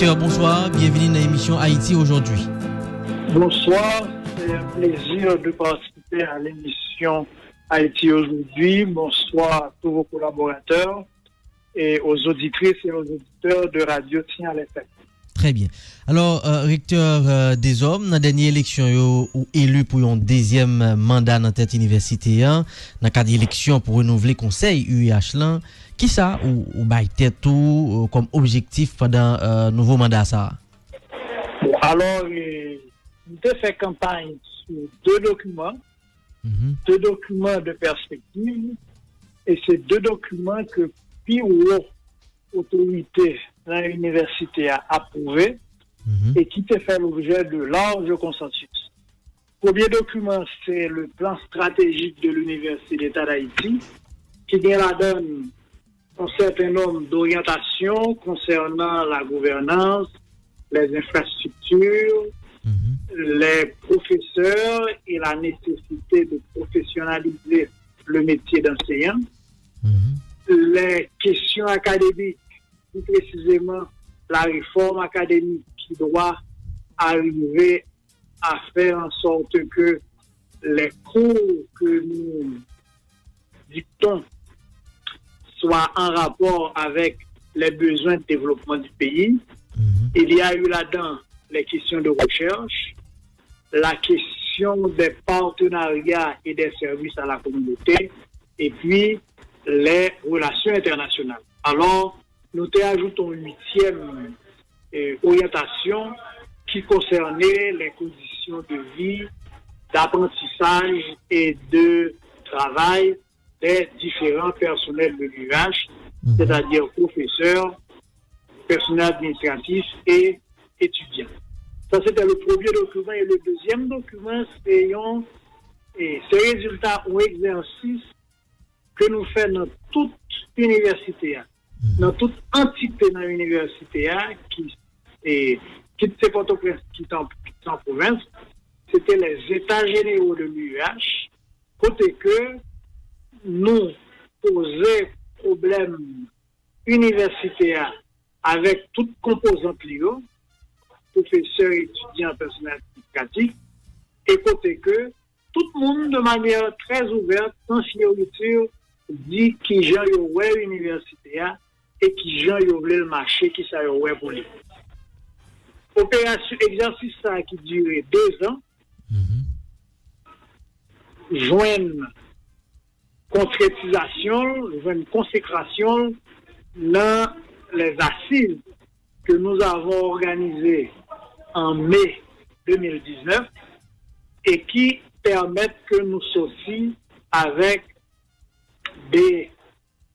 Recteur, bonsoir. Bienvenue dans l'émission Haïti aujourd'hui. Bonsoir. C'est un plaisir de participer à l'émission Haïti aujourd'hui. Bonsoir à tous vos collaborateurs et aux auditrices et aux auditeurs de Radio Tian FM. Très bien. Alors, recteur des hommes, dans la dernière élection, ou élu pour un deuxième mandat dans cette université, dans le cadre d'élection pour renouveler le conseil UIH, là, qui ça ou bail tête tout comme objectif pendant nouveau mandat ça? Bon, alors, nous avons fait campagne sur deux documents de perspective, et c'est deux documents que plus haute autorité dans l'université a approuvé et qui te fait l'objet de large consensus. Le premier document, c'est le plan stratégique de l'Université d'État d'Haïti, qui donne un certain nombre d'orientations concernant la gouvernance, les infrastructures, les professeurs et la nécessité de professionnaliser le métier d'enseignant, les questions académiques, plus précisément la réforme académique qui doit arriver à faire en sorte que les cours que nous dictons soient en rapport avec les besoins de développement du pays. Il y a eu là-dedans les questions de recherche, la question des partenariats et des services à la communauté, et puis les relations internationales. Alors, nous ajoutons une huitième orientation qui concernait les conditions de vie, d'apprentissage et de travail des différents personnels de l'UH, c'est-à-dire professeurs, personnel administratif et étudiants. Ça, c'était le premier document. Et le deuxième document, c'est ces résultats ou exercices que nous faisons dans toute université, dans toute entité dans l'université, qui c'est Port-au-Prince, qui est en province, c'était les états généraux de l'UH, côté que nous poser problème universitaire avec toutes composantes liées, professeurs, étudiants, personnel administratif, et côté que tout le monde, de manière très ouverte, sans fioriture, dit qui j'en y l'université et qui j'en y le marché qui ça y pour lui. Opération, exercice ça qui durait 2 ans, joindre concrétisation, joindre consécration dans les assises que nous avons organisées en mai 2019 et qui permettent que nous sortions avec des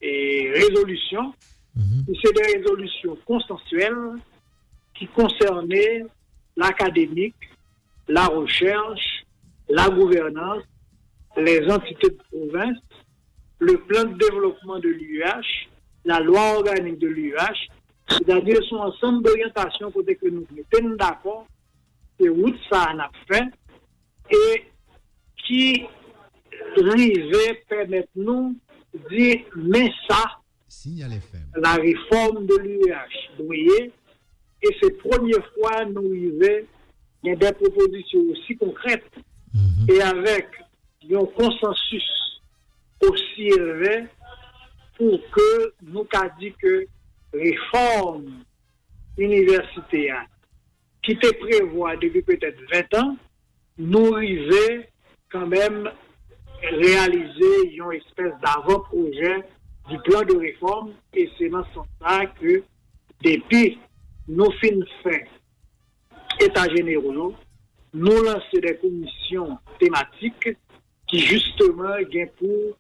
résolutions, c'est des résolutions consensuelles qui concernaient l'académique, la recherche, la gouvernance, les entités de province, le plan de développement de l'UH, la loi organique de l'UH, c'est-à-dire son ensemble d'orientations pour que nous mettons d'accord que route ça en a fait et qui arrivait permettre nous de dire mais ça la réforme de l'UH. Vous voyez, et c'est la première fois nous arrivons il y a des propositions aussi concrètes et avec un consensus aussi élevé pour que nous avons dit que réforme universitaire qui te prévoit depuis peut-être 20 ans, nous arrivons quand même réaliser une espèce d'avant-projet du plan de réforme et c'est dans ce sens-là que depuis nos fins faits états généraux, nous lançons des commissions thématiques qui justement viennent pour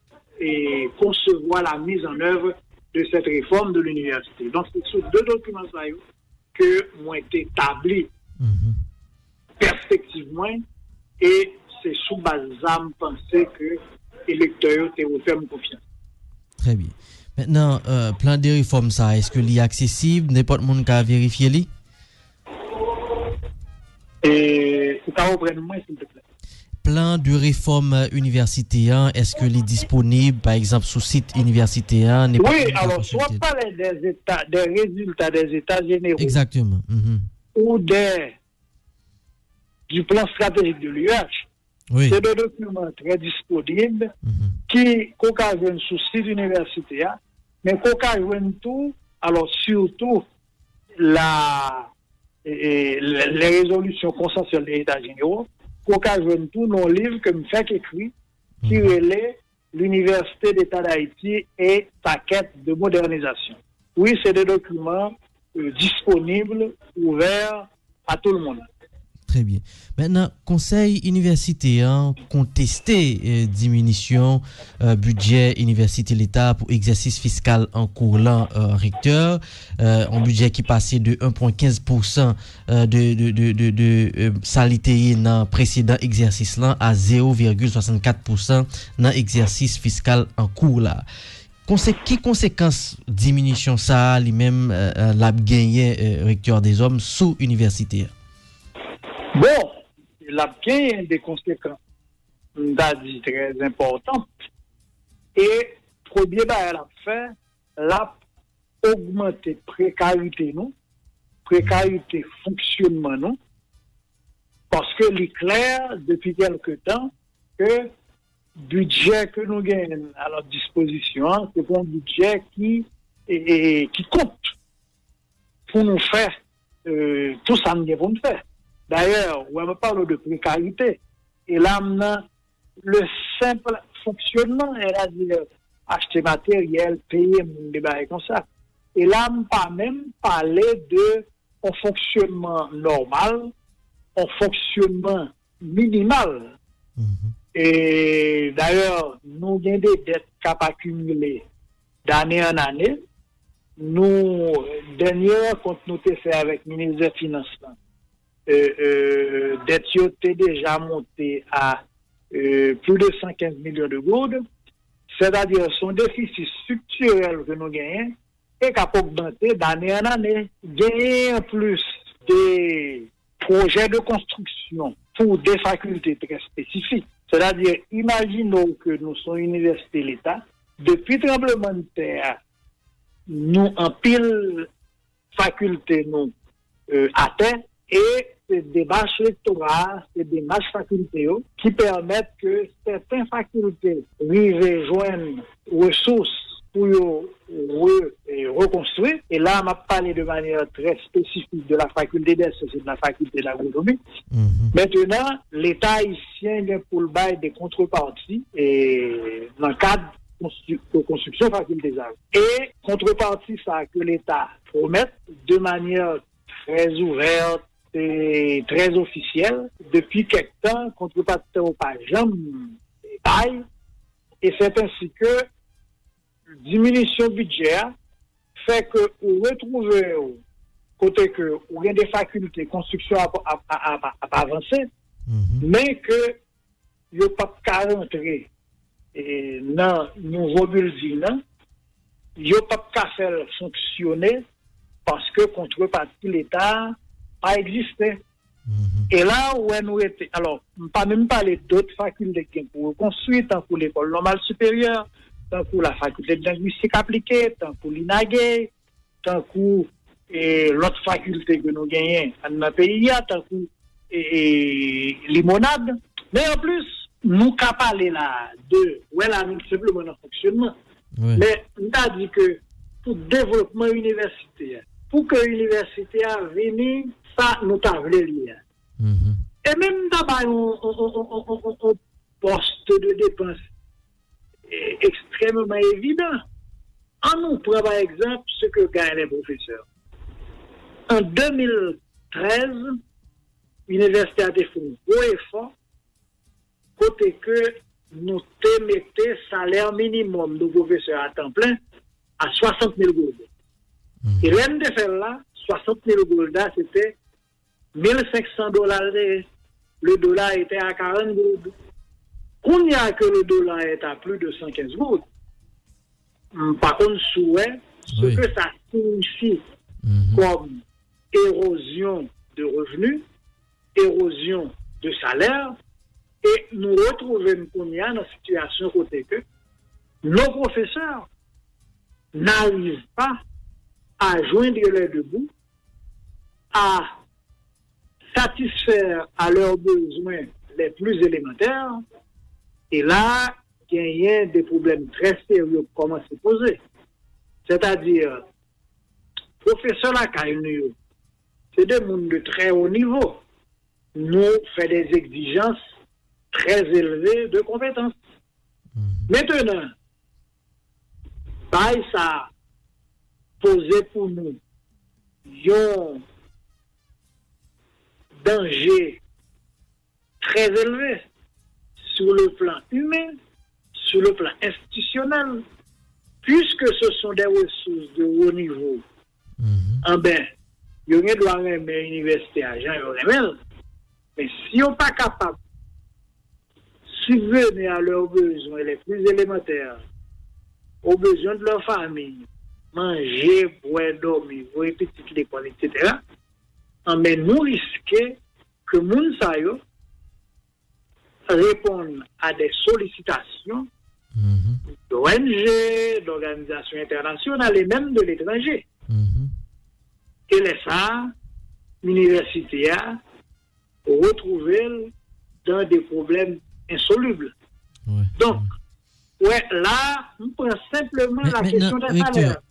concevoir la mise en œuvre de cette réforme de l'université. Donc c'est sur 2 documents que ont été établis perspectivement et c'est sous base d'âme penser que l'électeur te ferme confiance. Très bien. Maintenant, plan de réforme ça, est-ce que l'est accessible, n'importe monde qui a vérifié lui? Et c'est pas auprès de moi s'il te plaît. plan de réforme universitaire, est-ce que est disponible, par exemple, sur site universitaire? Oui, alors, soit parler des résultats des états généraux. Exactement. Ou du plan stratégique de l'UH. Oui. C'est des documents très disponibles qui occasionnent sous site universitaire, mais occasionnent tout, alors surtout les résolutions consensuelles des États généraux, occasionnent tout nos livres que me fait écrit qui relaient l'Université d'État d'Haïti et sa quête de modernisation. Oui, c'est des documents disponibles, ouverts à tout le monde. Très bien. Maintenant, conseil universitaire contesté diminution budget université l'État pour exercice fiscal en cours l'an recteur, un budget qui passait de 1,15% de salité dans précédent exercice là à 0,64% dans exercice fiscal en cours là. Qui conséquence diminution ça lui-même l'a gagné recteur des hommes sous universitaire? Bon, il a bien des conséquences, dit très importantes. Et premier elle a fait, l'a augmenté précarité fonctionnement nous, parce que l'éclair depuis quelque temps que budget que nous gagnons à notre disposition, c'est un budget qui compte pour nous faire tout ça nous devons faire. D'ailleurs, on me parle de précarité. Et là, le simple fonctionnement, c'est-à-dire acheter matériel, payer, des bails comme ça. Et là, on pas même parler de un fonctionnement normal, un fonctionnement minimal. Et d'ailleurs, nous avons des dettes cap accumulées d'année en année. Nous, dernière, quand nous avons fait avec le ministre des Finances, dette était déjà montée à plus de 115 millions de gouttes, c'est-à-dire son déficit structurel que nous gagnons est capable d'augmenter d'année en année. Gagner en plus des projets de construction pour des facultés très spécifiques. C'est-à-dire, imaginons que nous sommes université l'État, depuis le tremblement de terre, nous en pile facultés nous à terre et c'est des marches électorales, c'est des marches facultés qui permettent que certaines facultés arrivent joindre ressources pour reconstruire. Et là, on m'a parlé de manière très spécifique de la faculté des sciences et de la faculté de l'agronomie. Maintenant, l'État haïtien vient pour le bail des contreparties et dans le cadre de construction faculté des arts. Et contrepartie, ça que l'État promet de manière très ouverte et très officielle depuis quelque temps, contrepartie au pas jamais taille. Et c'est ainsi que diminution budget fait que vous retrouvez côté que vous avez des facultés construction à avancer, mais que vous n'avez pas qu'à rentrer dans nouveau building, vous n'avez pas qu'à faire fonctionner parce que contrepartie l'État pas existé. Et là où nous étions, alors, pas même parler d'autres facultés qui pour construire, tant pour l'école normale supérieure, tant pour la faculté de linguistique appliquée, tant pour l'INAGE, tant pour l'autre faculté que nous gagnons dans le pays, tant pour limonade. Mais en plus, nous qu'à parler là de, simplement dans le fonctionnement. Oui. Mais on a dit que pour le développement universitaire, pour que l'université a venu, ça nous a voulu lire. Et même d'abord, on poste de dépenses extrêmement évident. On nous prend par exemple ce que gagnent les professeurs. En 2013, l'université a fait un gros effort côté que nous mettons salaire minimum de professeurs à temps plein à 60 000 gourdes. Et l'un de faire là, 60 000 gourdes, c'était $1,500. Le dollar était à 40 gourdes. Qu'on y a que le dollar est à plus de 115 gourdes. Par contre, ce que ça signifie comme érosion de revenus, érosion de salaire, Et nous retrouvons dans une situation côté que nos professeurs n'arrivent pas à joindre les deux bouts, à satisfaire à leurs besoins les plus élémentaires. Et là, il y a des problèmes très sérieux qui commencent à se poser. C'est-à-dire, professeurs là, c'est des gens de très haut niveau. Nous faisons des exigences très élevées de compétences. Maintenant, ça posé pour nous un danger très élevé sur le plan humain, sur le plan institutionnel, puisque ce sont des ressources de haut niveau. Il y a doit aimer l'université à Jean, mais si on n'est pas capable de subvenir à leurs besoins les plus élémentaires, aux besoins de leur famille, manger, boire, dormir, voir petite l'école, etc., mais nous risquons que Mounsayo répondent à des sollicitations d'ONG, d'organisations internationales et même de l'étranger. Et les ça, l'université a retrouvé dans des problèmes insolubles. Ouais. Donc, là, on prend simplement la question des salaires.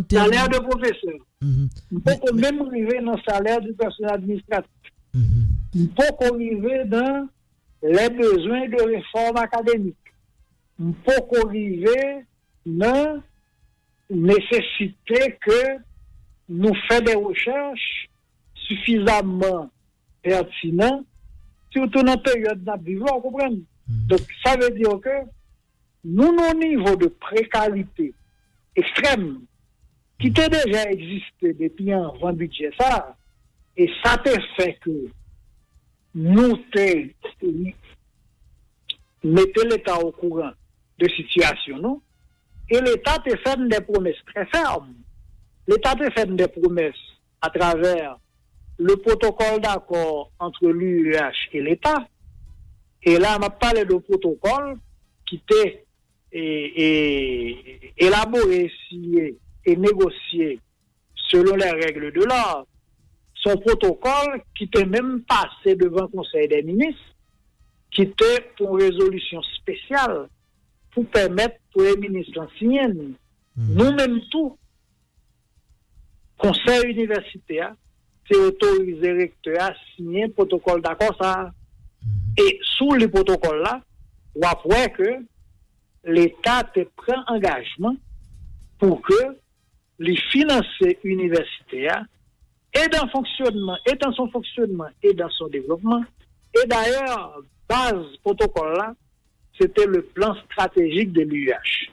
Salaire de professeur. On peut même arriver dans le salaire du personnel administratif. On peut arriver dans les besoins de réforme académique. On peut arriver dans la nécessité que nous fassions des recherches suffisamment pertinentes, surtout dans la période de vous comprenez? Donc, ça veut dire que nous, nos niveaux de précarité extrême, qui a déjà existé depuis avant le budget, ça, et ça te fait que nous mettons l'État au courant de situation, non? Et l'État te fait des promesses très fermes. L'État te fait des promesses à travers le protocole d'accord entre l'UEH et l'État. Et là, on a parlé de protocole qui était élaboré, signé et négocié selon les règles de l'art. Son protocole qui était même passé devant le Conseil des ministres, qui était pour résolution spéciale pour permettre pour les ministres d'en signer. Nous-mêmes tout, Conseil universitaire, c'est autorisé recteur à signer un protocole d'accord ça. Et sous le protocole là, on voit que l'État te prend engagement pour que les finances universitaires et dans fonctionnement, et dans son fonctionnement, et dans son développement. Et d'ailleurs, base protocole là, c'était le plan stratégique de l'UH.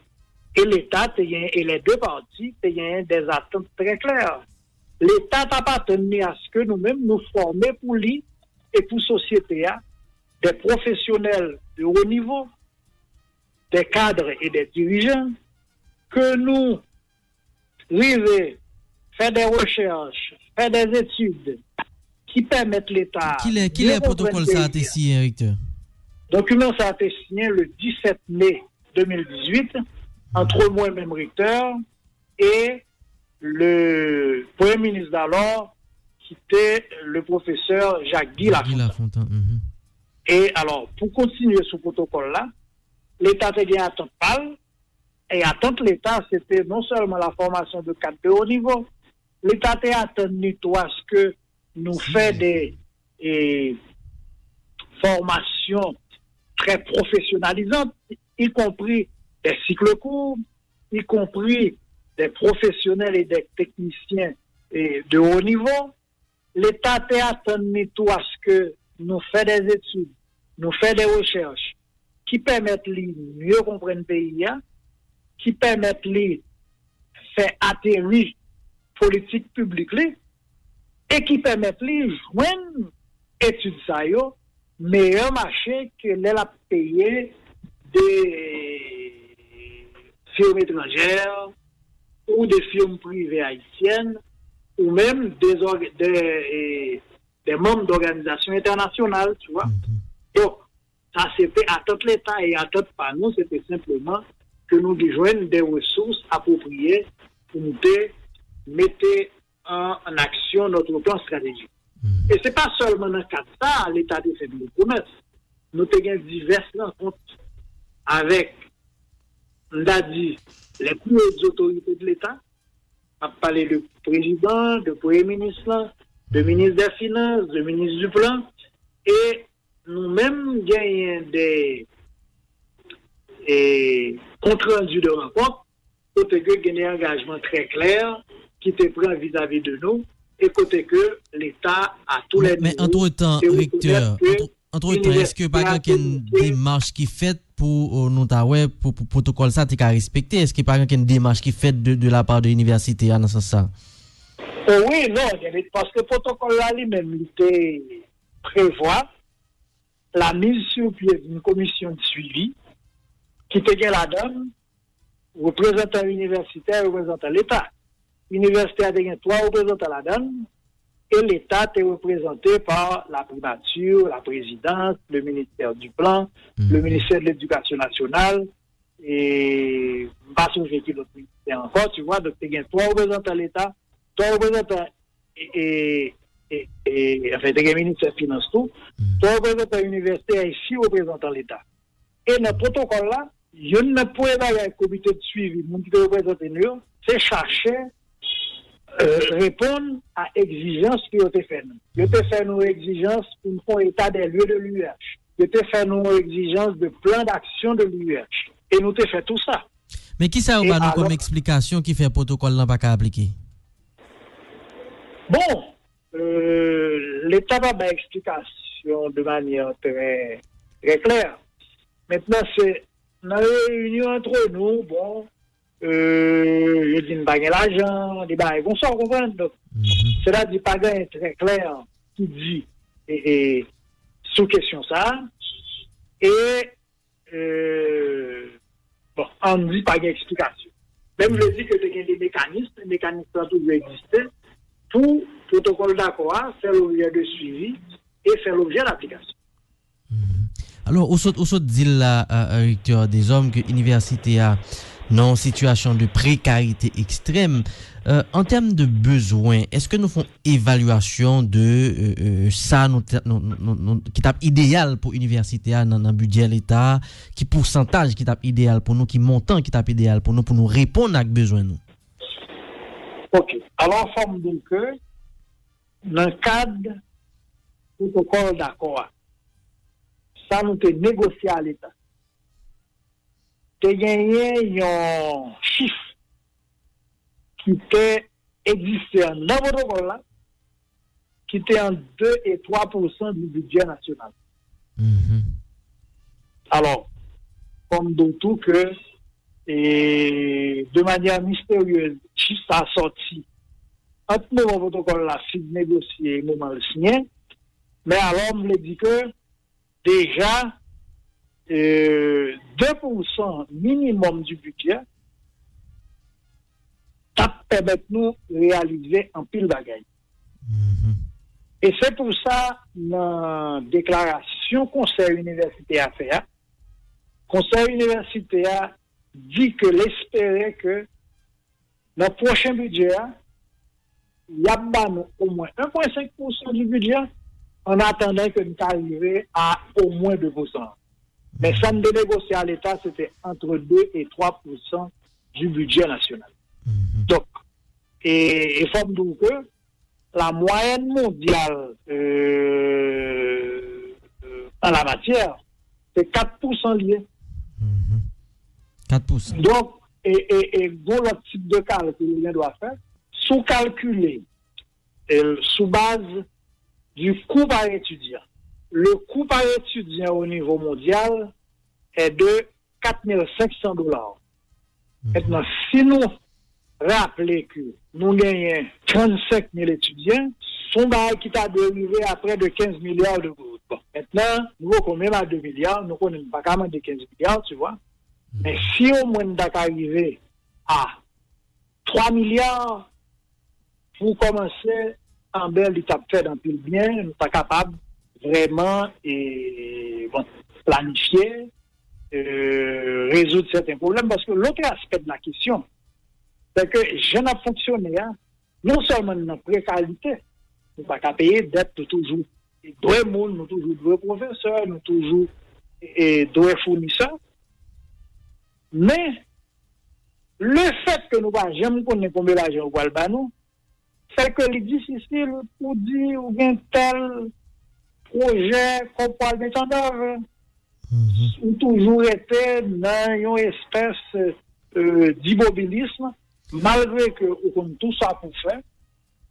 Et l'État et les deux parties ont des attentes très claires. L'État n'a pas tenu à ce que nous-mêmes nous formions pour lui et pour la société des professionnels de haut niveau, des cadres et des dirigeants, que nous arrivions faire des recherches, faire des études qui permettent l'État. Qui est le protocole ça a été signé, recteur? Le document ça a été signé le 17 mai 2018 entre moi-même recteur et le Premier ministre d'alors, qui était le professeur Jacques-Guy Lafontaine. Et alors, pour continuer ce protocole-là, l'État a bien attente pâle, et attente l'État, c'était non seulement la formation de cadres de haut niveau, l'État a attendu à ce que nous fassions des formations très professionnalisantes, y compris des cycles courts, y compris des professionnels et des techniciens de haut niveau. L'État a attendu à ce que nous fassions des études, nous fassions des recherches qui permettent de mieux comprendre le pays, qui permettent de faire atterrir politique publique et qui permettent de joindre études ça yo meilleur marché que les la payer des firmes étrangères ou des firmes privées haïtiennes ou même des membres d'organisations internationales, tu vois. Donc, Ça, c'était attendre l'État et attendre pas nous, c'était simplement que nous joignions des ressources appropriées pour nous mettre en action notre plan stratégique. Et ce n'est pas seulement dans le cas de ça, l'État de fait des promesses. Nous avons diverses rencontres avec, on a dit, les plus hautes autorités de l'État. On a parlé de président, de premier ministre, de ministre des Finances, de ministre du Plan. Et nous-mêmes gagnons des comptes rendus de rencontres, côté que il y a un engagement très clair qui était pris vis-à-vis de nous, et côté que l'État a tous les niveaux. Mais entre-temps, recteur, est-ce que par exemple, il y a une démarche qui est faite pour nous pour protocole ça tu respecté? Est-ce que par exemple, il y a une démarche qui est faite de la part de l'université dans ce sens? Oui, non, parce que le protocole là lui-même il prévoit la mise sur pied d'une commission de suivi qui te gagne la donne, représentant universitaire, représentant l'État. L'université a gagné 3 représentants la donne, et l'État est représenté par la primature, la présidence, le ministère du Plan, le ministère de l'Éducation nationale, et pas sur qui d'autres ministères encore, tu vois, donc tu as gagné 3 représentants l'État, 3 représentants enfin, tu as gagné ministère des Finances tout, 3 représentants l'université et 6 représentants l'État. Et dans le protocole là, je ne pouvais pas avoir un comité de suivi, mon qui représente nous, c'est chercher répondre à exigences qui ont été faites. Ils ont fait nos exigences pour faire état des lieux de l'UH. Ils ont fait nos exigences de plan d'action de l'UH. Et nous avons fait tout ça. Mais qui ça va nous comme explication qui fait le protocole n'a pas qu'à appliquer? Bon, l'État va avoir explication de manière très, très claire. Maintenant, c'est dans la réunion entre nous, bon, je dis pas l'argent, des bails, on s'en comprend. Donc, cela dit pas très clair qui dit et sous question ça. Et bon, on ne dit pas d'explication. Même je dis que il y a des mécanismes, les mécanismes ont toujours existé pour protocole d'accord, faire l'objet de suivi et faire l'objet d'application. Alors, au saut dit la recteur des hommes que l'université a non situation de précarité extrême. En termes de besoins, est-ce que nous faisons évaluation de ça qui est idéal pour l'université dans le budget de l'État, qui pourcentage qui est idéal pour nous, qui montant qui est idéal pour nous répondre à besoin nous? OK. Alors, en forme donc dans le cadre du protocole d'accord, ça nous est négocié à l'État. Tu as gagné un chiffre qui était existant dans votre protocole là, qui était en 2 et 3% du budget national. Alors, comme d'autres que, et de manière mystérieuse, chiffre a sorti entre nous, le protocole là, si négocié, moment le signé, mais alors, on me dit que déjà, 2% minimum du budget, ça permet nous de réaliser un pile bagaille. Et c'est pour ça, la déclaration Conseil universitaire a fait, Conseil universitaire dit que l'espérait que dans le prochain budget, il y a au moins 1,5% du budget en attendant que nous arrivions à au moins 2%. Mais ça de négocier à l'État, c'était entre 2 et 3% du budget national. Donc, et faut dire que la moyenne mondiale en la matière, c'est 4% lié. 4%. Donc, et bon, le type de calcul qu'on doit faire, sous-calculer, sous base du coût par étudiant. Le coût par étudiant au niveau mondial est de $4 500. Maintenant, si nous rappelons que nous gagnons 35 000 étudiants, son bail qui t'a dérivé à près de 15 milliards de gouttes. Bon, maintenant, nous connaissons même à 2 milliards, nous connaissons pas quand même de 15 milliards, tu vois. Mais si au moins nous arrivé à 3 milliards, pour commencer, en belle étape fait dans le bien, nous sommes capables vraiment et bon planifier, résoudre certains problèmes. Parce que l'autre aspect de la question, c'est que je n'ai fonctionné, non seulement dans la précarité, nous pas qu'à payer dette toujours. Deux monde, nous toujours deux professeurs, nous toujours deux fournisseurs. Mais le fait que nous ne jamais connaître combien d'argent nous allons fait que c'est difficile pour dire ou bien tel projet qu'on parle de temps d'œuvre. Ou toujours été dans une espèce d'immobilisme, malgré que on a tout ça pour faire,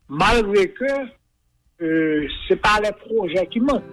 malgré que ce n'est pas les projets qui manquent.